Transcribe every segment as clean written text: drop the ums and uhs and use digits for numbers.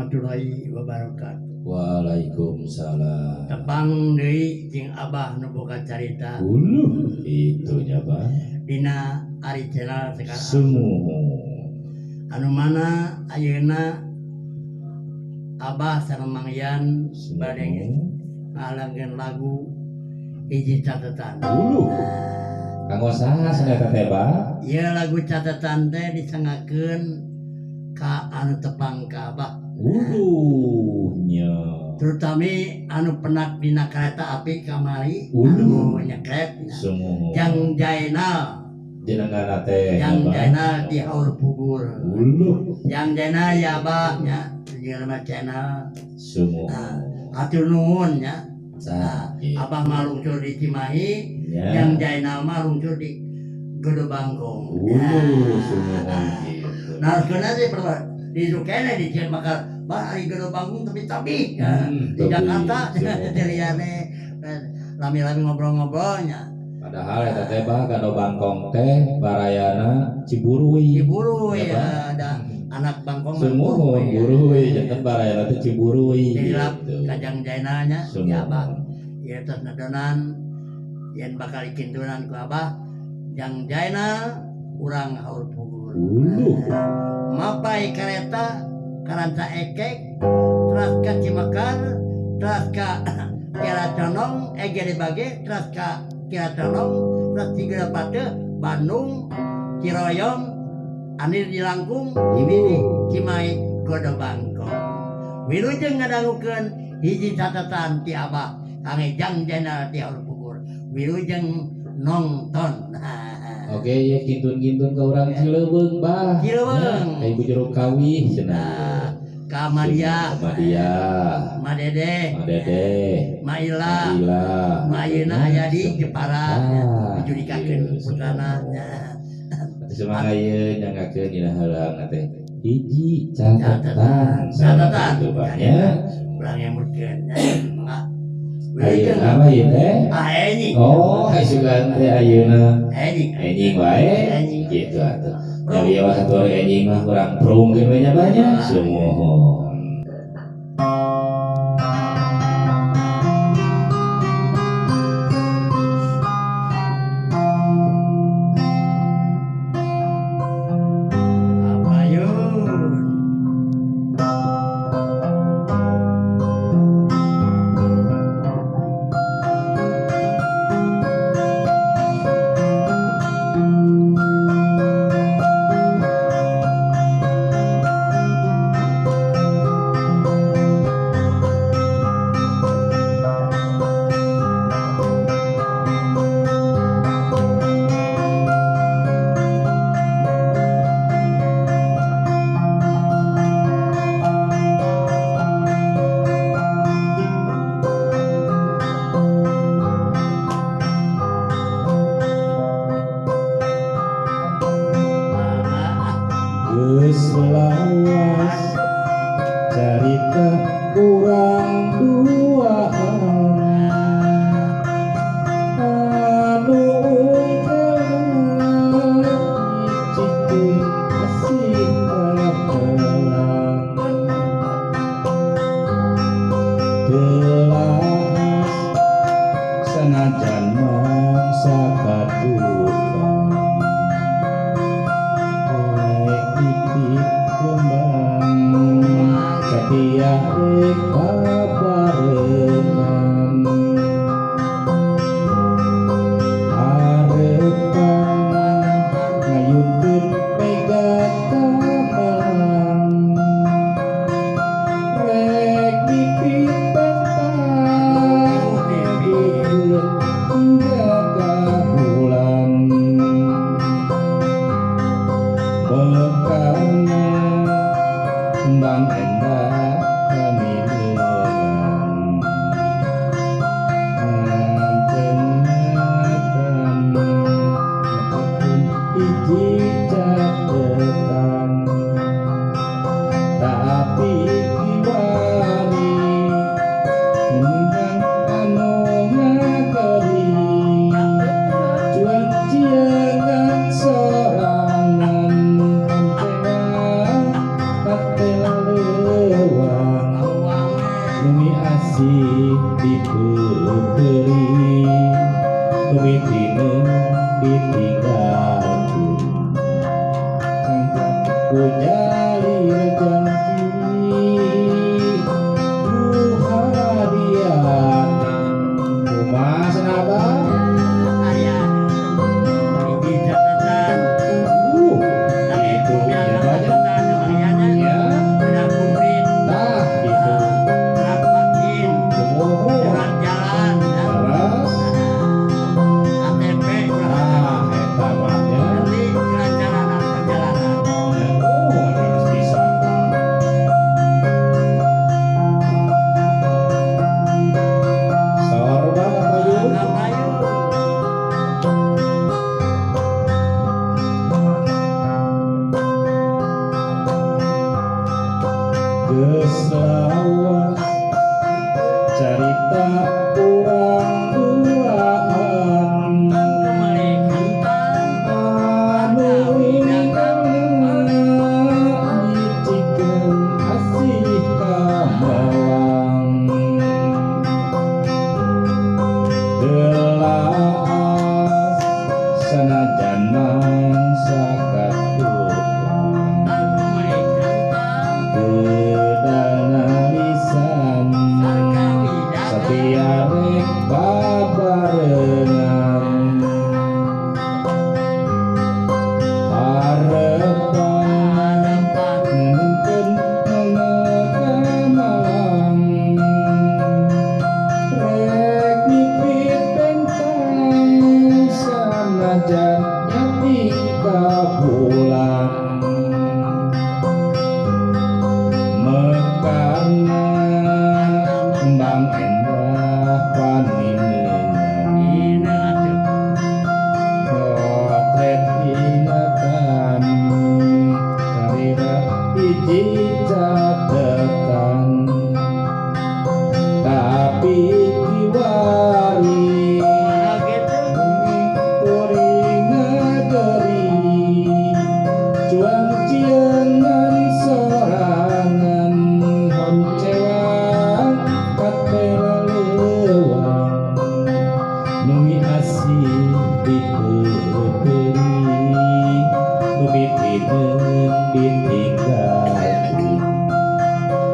warahmatullahi wabarakatuh. Waalaikumsalam. Tepang deui jeung Abah nu boga carita. Itunya Bang. Dina ari channel sekarang. Semua. Anu mana ayeuna Abah sareng Mang Yan bade ngalangkeun lagu hiji catatan. Kanggo saha saneta teh Bang? Ieu lagu catatan teh disangakeun ka anu tepang ka Abah. Nya. Terutami anu penak dina kereta api kamari anu nyekret Semua. Jang Jainal Jenengan teh Jang Jainal di Haur Pugur Jang Jainal ya Abah nya jeung channel semua. Atur nuhun nya Sakit. Abah mah lungcur di Cimahi Ya. Jang Jainal mah lungcur di Gede Bangkong Semua gitu. nah sebenarnya sih di Sukene di Cimakar bah ari Gede Bangkong tapi di Jakarta diliane lami-lami ngobrol-ngobrolnya. Padahal eta teh Bang Gado Bangkong teh barayana Ciburuy. Ciburuy ya ada anak Bangkong Semua Buruy janten barayana teh Ciburuy. dilap Kajang Jainalnya ya Abah. Semua. Ya terus nadonan yen bakal ikintunan ku Abah Jang Jainal urang Haur Pugur. Mapai kereta karanca ekek terus ka Cimakar terus ka Kira Condong Gede Bage terus ka Kira Condong terus Cigede Pate Bandung Ciroyong Anir di Langkung Cibini Cimahi Gede Bangkong wilujeng ngadangukeun hiji catatan ti Abah kangge Jang Jainal ti Haur Pugur wilujeng nongton. Oke ya gintun-gintun ke orang Cilebeung Bah. Cilebeung. Ibu jeruk kawih cenah. Ka Madia, Madede, Maila, Mayeuna aya di Jepara, dijudikakeun putrana nya. Semangat ieu nyangakeun dina heulaang teh. Hiji catatan Catatan. itu banyak. Urang ngemutkeun nya. Ayeuna apa ieu teh? Enyi. Oh, sugan teh ayeuna. Enyi. Wae. Gitu atuh. Jadi awas satu enyi mah kurang prung ge banyak semua. Geus lawas carita urang duaan anu cicing asih kapelang telas sanajan mangsa kadukan kembang setiap barengan harepan ngayunkeun mega taman rek dipitentang jaga bulan beri numitine ditinggalkeun kujali janji hadiah kumaha sanabah Aya hiji catatan itu punya ya banyak catatan makanya ya udah komplit tah itu gerak vaksin semoga surat jalan ya. terus KTP kurang eta mahnya nanti kelancaran perjalanan harus bisa sorba kapayu Kapayu geus lawas carita urang duaan kembali kentang anu nyicikeun asih kamelang gelas sanajan mangsa katukan kembali kentang gedana lisan sapiarek babarengan harepan mungkin malam rek nyipit bentang sanajan nyati kabulan mekana kembang endah panineunan potret ingatan karira hiji catetan tapi kiwari kuring ngageri cuang ciangan sorangan honcewang kateleleuan numi asih dipeuperi numitineun ditinggalkeun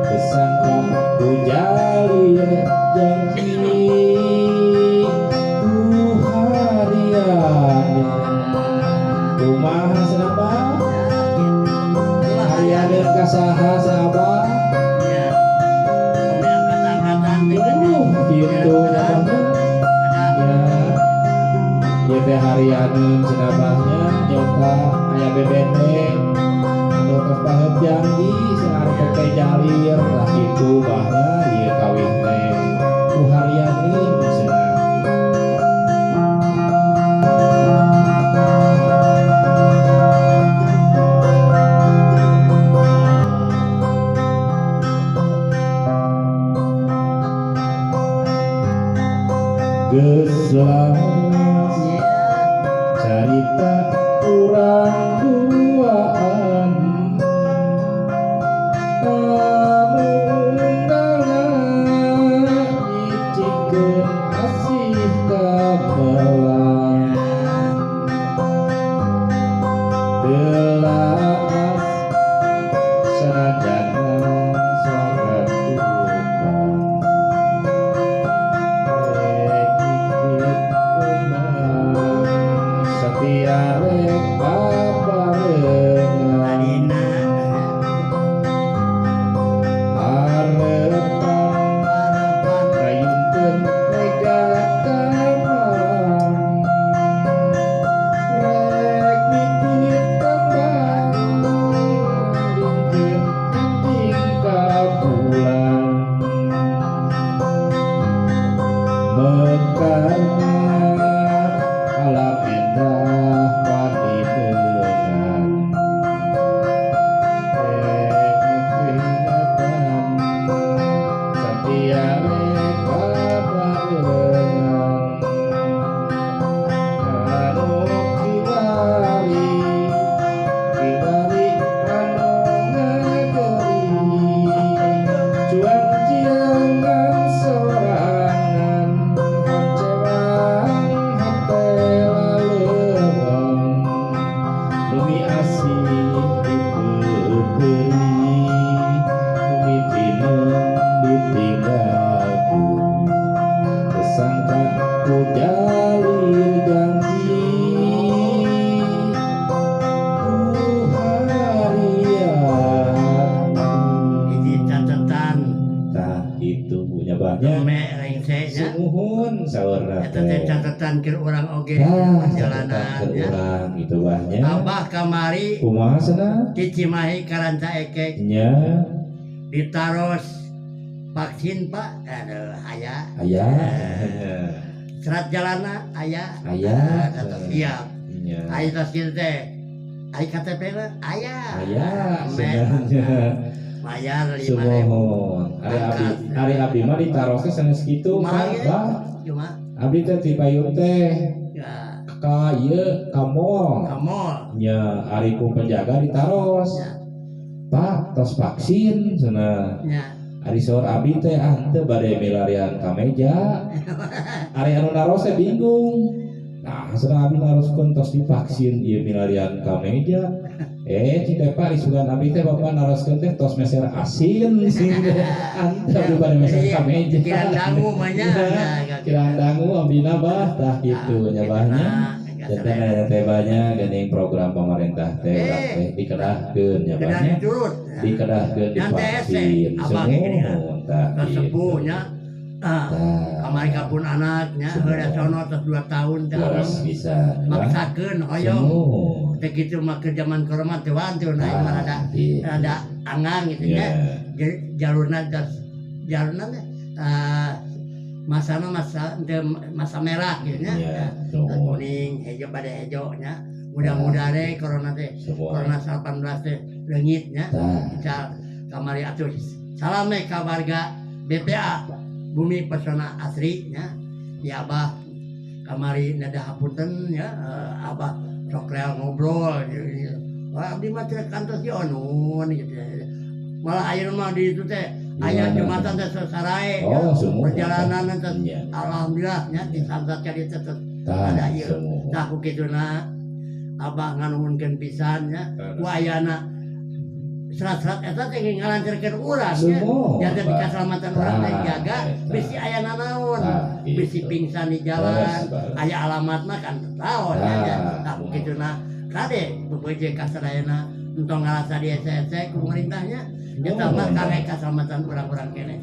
kesangka kujali janji ku harian kumaha sanabah harian kasaha sanabah gitu namanya ya teh harian sanabahnya nyoba aya BBT anu tos pahet janji sehari teh jalir lah kitu bahnya ieu kawin teh ku harian ini cenah geus lawas carita urang duaan anu undangan nyicikeun asih kabelang gelas sanajan mangsa katukan sapiarek babarengan bener eta teh catatan ke urang oge perjalanan ya. Urang gitu bahnya. Abah kamari Kumaha cenah? di Cimahi Karanca Ekek Nya ditaros vaksin Pak. Aduh aya. aya. Serat jalana aya. Aya. Siap. Nya. Aya tos kieu teh. Aya KTP na aya. Aya sebenarnya. Bayar 5.000. Sumohon. Ari abdi mah ditarosna sanes kitu Kumaha Pak. ge? Bah. Cuma Abdi teh ti payun teh ya ka ieu ka mall. kamu Nya ari ku penjaga ditaros. ya Pak, tos vaksin cenah. ya Ari sor abdi teh teu bade milarian ka meja. Ari anu naros teh bingung. Nah, cenah abdi naroskeun tos divaksin ieu milarian ka meja. Cik Pak disugan abdi teh bapak naroskeun teh tos meser asin sing ante abdi bade meser ka meja. kirang dangu mahnya Kirang dangu abdina bah tah kitu nya bahnya. Jadi teh banyak geuning program pemerintah teh urang teh dikerahkeun nya bahnya. Dikerahkeun divaksin semua tah sepuhnya kamari kapun anaknya heula sono tos 2 tahun teh bisa maksakeun hoyong teh kitu mah ke zaman korona teh wantun aing mah rada angang gitu nya jalurna teh masa merah gitu nya kuning hejo pada hejo nya mudah-mudahan deh corona 18 teh leungit nya kita kamari atuh salam ka warga BPA Bumi Pesona Asri nya ya Abah kamari nada hapunten ya Abah sok real ngobrol wah abdi mah teh kantos si onun gitu malah ayeuna mah di itu teh aya jembatan teh sasarae perjalanan teh alhamdulillah nya disamsat ka dieu teh ada ieu tah ku kituna Abah nganuhunkeun pisan nya ku ayana serat-serat eta teh ngalancarkeun urang nya jaga di keselamatan urang teh jaga bisi aya nanaon bisi pingsan di jalan aya alamat mah kan taon nya tah ku kituna kade bebeje kasadayana entong ngalasa di SSC ku pemerintahnya eta mah kangge keselamatan urang-urang kene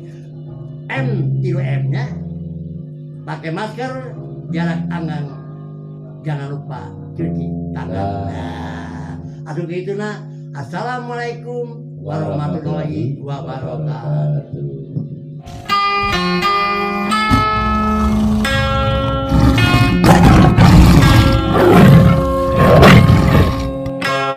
M3M nya pakai masker jarak aman jangan lupa cuci tangan atuh kituna assalamualaikum warahmatullahi wabarakatuh.